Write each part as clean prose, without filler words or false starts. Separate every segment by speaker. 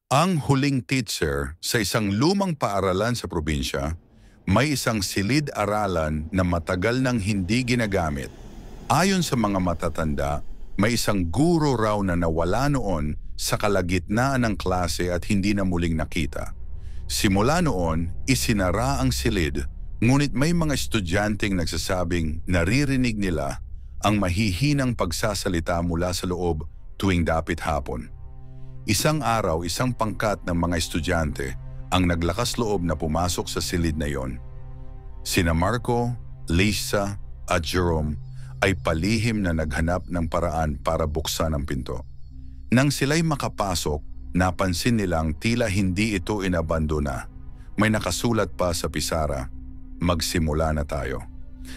Speaker 1: Ang huling teacher sa isang lumang paaralan sa probinsya, may isang silid-aralan na matagal nang hindi ginagamit. Ayon sa mga matatanda, may isang guro raw na nawala noon sa kalagitnaan ng klase at hindi na muling nakita. Simula noon, isinara ang silid, ngunit may mga estudyanteng nagsasabing naririnig nila ang mahihinang pagsasalita mula sa loob tuwing dapit hapon. Isang araw, isang pangkat ng mga estudyante ang naglakas loob na pumasok sa silid na yon. Sina Marco, Lisa at Jerome ay palihim na naghanap ng paraan para buksan ang pinto. Nang sila'y makapasok, napansin nilang tila hindi ito inabandona. May nakasulat pa sa pisara, "Magsimula na tayo."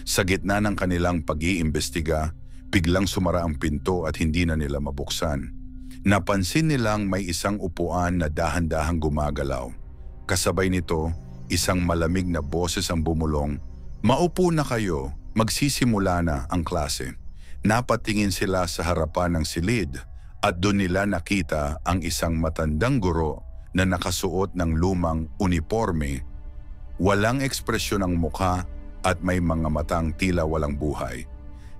Speaker 1: Sa gitna ng kanilang pag-iimbestiga, biglang sumara ang pinto at hindi na nila mabuksan. Napansin nilang may isang upuan na dahan-dahang gumagalaw. Kasabay nito, isang malamig na boses ang bumulong, "Maupo na kayo, magsisimula na ang klase." Napatingin sila sa harapan ng silid at doon nila nakita ang isang matandang guro na nakasuot ng lumang uniforme. Walang ekspresyon ang mukha at may mga matang tila walang buhay.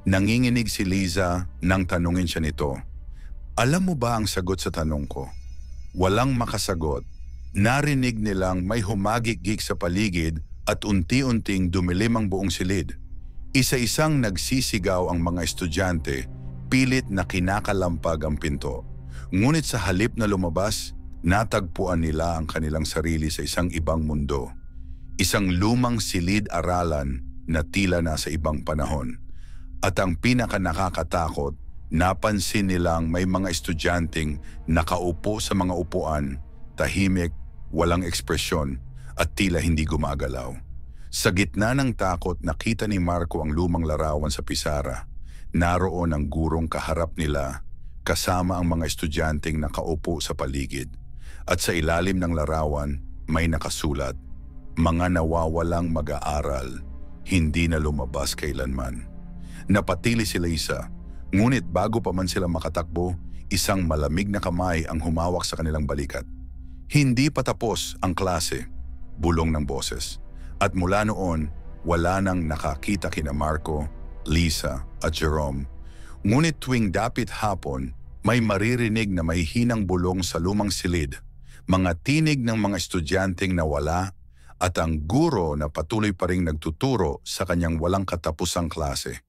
Speaker 1: Nanginginig si Liza nang tanungin siya nito, "Alam mo ba ang sagot sa tanong ko?" Walang makasagot. Narinig nilang may humagik-gik sa paligid at unti-unting dumilim ang buong silid. Isa-isang nagsisigaw ang mga estudyante, pilit na kinakalampag ang pinto. Ngunit sa halip na lumabas, natagpuan nila ang kanilang sarili sa isang ibang mundo. Isang lumang silid-aralan na tila nasa ibang panahon. At ang pinaka-nakakatakot, napansin nilang may mga estudyanteng nakaupo sa mga upuan, tahimik, walang ekspresyon at tila hindi gumagalaw. Sa gitna ng takot, nakita ni Marco ang lumang larawan sa pisara. Naroon ang gurong kaharap nila, kasama ang mga estudyanteng nakaupo sa paligid. At sa ilalim ng larawan, may nakasulat, "Mga nawawalang mag-aaral, hindi na lumabas kailanman." Napatili si Lisa. Ngunit bago pa man sila makatakbo, isang malamig na kamay ang humawak sa kanilang balikat. "Hindi pa tapos ang klase," bulong ng boses. At mula noon, wala nang nakakita kina Marco, Lisa at Jerome. Ngunit tuwing dapit hapon, may maririnig na may hinang bulong sa lumang silid, mga tinig ng mga estudyanteng nawala at ang guro na patuloy pa ring nagtuturo sa kanyang walang katapusang klase.